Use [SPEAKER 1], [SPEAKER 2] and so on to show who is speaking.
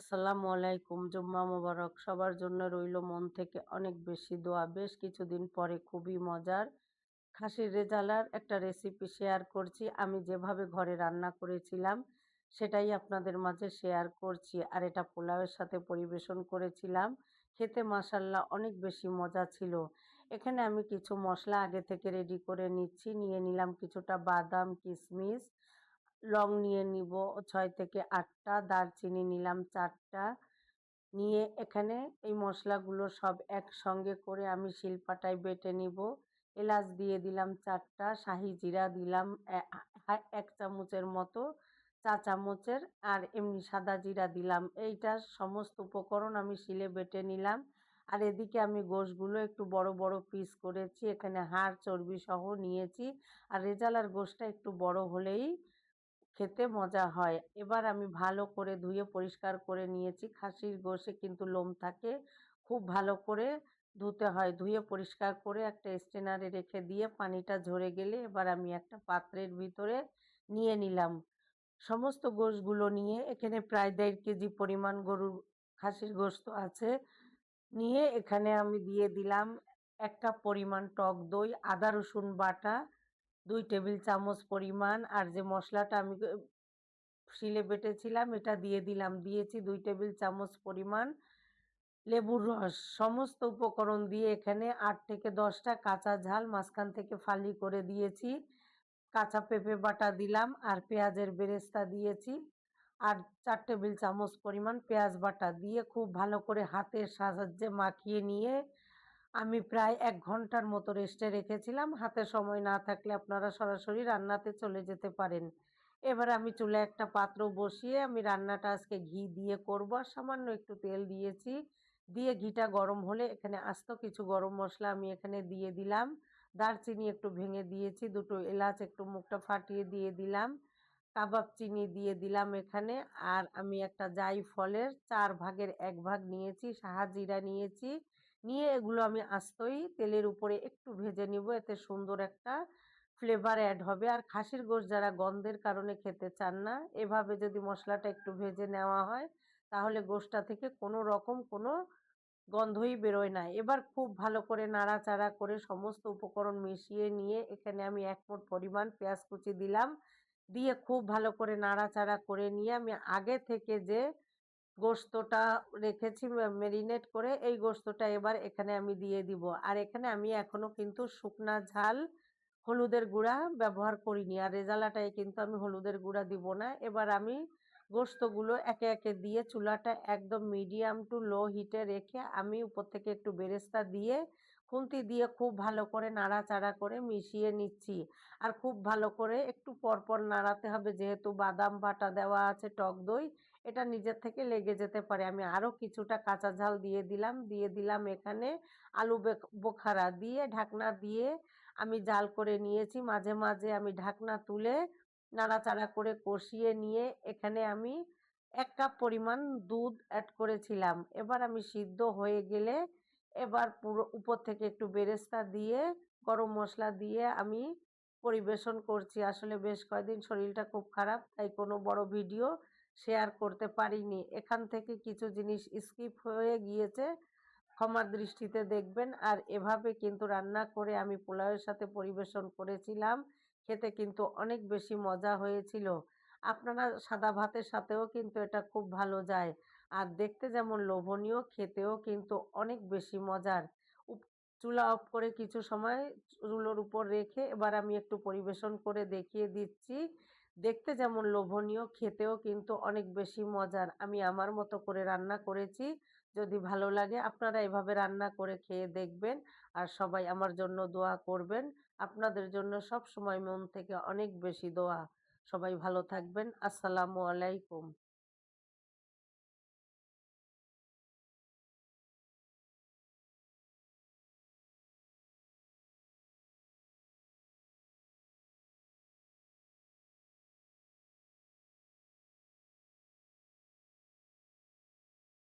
[SPEAKER 1] আসসালামু আলাইকুম। জুম্মা মোবারক। সবার জন্য রইল মন থেকে অনেক বেশি দোয়া। বেশ কিছুদিন পরে খুবই মজার খাসির রেজালার একটা রেসিপি শেয়ার করছি। আমি যেভাবে ঘরে রান্না করেছিলাম সেটাই আপনাদের মাঝে শেয়ার করছি। আর এটা পোলাওয়ের সাথে পরিবেশন করেছিলাম। খেতে মাশাআল্লাহ অনেক বেশি মজা ছিল। এখানে আমি কিছু মশলা আগে থেকে রেডি করে নিচ্ছি। নিয়ে নিলাম কিছুটা বাদাম, কিশমিশ, লং নিয়ে নিব ৬ থেকে ৮টা, দারচিনি নিলাম ৪টা। নিয়ে এখানে এই মশলাগুলো সব একসঙ্গে করে আমি শিলপাটায় বেটে নিব। এলাচ দিয়ে দিলাম ৪টা, শাহি জিরা দিলাম ১ চামচের মতো, চা চামচের, আর এমনি সাদা জিরা দিলাম। এইটা সমস্ত উপকরণ আমি শিলে বেটে নিলাম। আর এদিকে আমি গোশগুলো একটু বড় বড় পিস করেছি। এখানে হাড় চর্বি সহ নিয়েছি। আর রেজালার গোশটা একটু বড় হলেই খেতে মজা হয়। এবার আমি ভালো করে ধুয়ে পরিষ্কার করে নিয়েছি। খাসির গোশে কিন্তু লোম থাকে, খুব ভালো করে ধুতে হয়। ধুয়ে পরিষ্কার করে একটা স্ট্রেনারে রেখে দিয়ে পানিটা ঝরে গেলে এবার আমি একটা পাত্রের ভিতরে নিয়ে নিলাম। সমস্ত গোশগুলো নিয়ে এখানে প্রায় ১.৫ কেজি পরিমাণ গরুর খাসির গোশত আছে। নিয়ে এখানে আমি দিয়ে দিলাম ১ কাপ পরিমাণ টক দই, আদা রসুন বাটা ২ টেবিল চামচ পরিমাণ, আর যে মশলাটা আমি শিলে বেটেছিলাম এটা দিয়ে দিলাম। দিয়েছি ২ টেবিল চামচ পরিমাণ লেবুর রস। সমস্ত উপকরণ দিয়ে এখানে ৮ থেকে ১০টা কাঁচা ঝাল মাঝখান থেকে ফালি করে দিয়েছি। কাঁচা পেঁপে বাটা দিলাম আর পেঁয়াজের বেরেস্তা দিয়েছি। আর ৪ টেবিল চামচ পরিমাণ পেঁয়াজ বাটা দিয়ে খুব ভালো করে হাতের সাহায্যে মাখিয়ে নিয়ে আমি প্রায় ১ ঘন্টার মতো রেস্টে রেখেছিলাম। হাতে সময় না থাকলে আপনারা সরাসরি রান্নাতে চলে যেতে পারেন। এবার আমি চুলায় একটা পাত্র বসিয়ে আমি রান্নাটা আজকে ঘি দিয়ে করব। আর সামান্য একটু তেল দিয়েছি। দিয়ে ঘিটা গরম হলে এখানে আস্ত কিছু গরম মশলা আমি এখানে দিয়ে দিলাম। দারচিনি একটু ভেঙে দিয়েছি, ২ টো এলাচ একটু মুখটা ফাটিয়ে দিয়ে দিলাম। কাবাব চিনি দিয়ে দিলাম এখানে। আর আমি একটা জায়ফলের ৪ ভাগের ১ ভাগ নিয়েছি, শাহজিরা নিয়েছি। নিয়ে এগুলো আমি আস্তই তেলের উপরে একটু ভেজে নিব। এতে সুন্দর একটা ফ্লেভার অ্যাড হবে। আর খাসির গোশত যারা গন্ধের কারণে খেতে চান না, এভাবে যদি মশলাটা একটু ভেজে নেওয়া হয় তাহলে গোশতটা থেকে কোনো রকম কোনো গন্ধই বেরোয় না। এবার খুব ভালো করে নাড়াচাড়া করে সমস্ত উপকরণ মিশিয়ে নিয়ে এখানে আমি ১ মুঠ পরিমাণ পেঁয়াজ কুচি দিলাম। দিয়ে খুব ভালো করে নাড়াচাড়া করে নিয়ে আমি আগে থেকে যে গোশতটা রেখেছি মেরিনেট করে, এই গোশতটা এবার এখানে আমি দিয়ে দিব। আর এখানে আমি এখনো কিন্তু শুকনা ঝাল হলুদের গুঁড়া ব্যবহার করিনি। আর রেজালাটায় কিন্তু আমি হলুদের গুঁড়া দিব না। এবার আমি গোশতগুলো একে একে দিয়ে চুলাটা একদম মিডিয়াম টু লো হিটে রেখে আমি উপর থেকে একটু বেরেস্তা দিয়ে খুন্তি দিয়ে খুব ভালো করে নাড়াচাড়া করে মিশিয়ে নিচ্ছি। আর খুব ভালো করে একটু পরপর নাড়াতে হবে, যেহেতু বাদাম বাটা দেওয়া আছে, টক দই, এটা নিজের থেকে লেগে যেতে পারে। আমি আরও কিছুটা কাঁচা ঝাল দিয়ে দিলাম। দিয়ে দিলাম এখানে আলু বোখারা দিয়ে ঢাকনা দিয়ে আমি জাল করে নিয়েছি। মাঝে মাঝে আমি ঢাকনা তুলে নাড়াচাড়া করে কষিয়ে নিয়ে এখানে আমি ১ কাপ পরিমাণ দুধ অ্যাড করেছিলাম। এবার আমি সিদ্ধ হয়ে গেলে এবার পুরো উপর থেকে একটু বেরেস্তা দিয়ে গরম মশলা দিয়ে আমি পরিবেশন করছি। আসলে বেশ কয়েকদিন শরীরটা খুব খারাপ, তাই কোনো বড় ভিডিও শেয়ার করতে পারিনি। এখান থেকে কিছু জিনিস স্কিপ হয়ে গিয়েছে, ক্ষমার দৃষ্টিতে দেখবেন। আর এভাবে কিন্তু রান্না করে আমি পোলাওয়ের সাথে পরিবেশন করেছিলাম। খেতে কিন্তু অনেক বেশি মজা হয়েছিল। আপনারা সাদা ভাতের সাথেও কিন্তু এটা খুব ভালো যায়। আর দেখতে যেমন লোভনীয়, খেতেও কিন্তু অনেক বেশি মজার। চুলা অফ করে কিছু সময় চুলোর উপর রেখে এবার আমি একটু পরিবেশন করে দেখিয়ে দিচ্ছি। দেখতে যেমন লোভনীয়, খেতেও কিন্তু অনেক বেশি মজার। আমি আমার মতো করে রান্না করেছি। যদি ভালো লাগে আপনারা এভাবে রান্না করে খেয়ে দেখবেন। আর সবাই আমার জন্য দোয়া করবেন। আপনাদের জন্য সব সময় মন থেকে অনেক বেশি দোয়া। সবাই ভালো থাকবেন। আসসালামু আলাইকুম।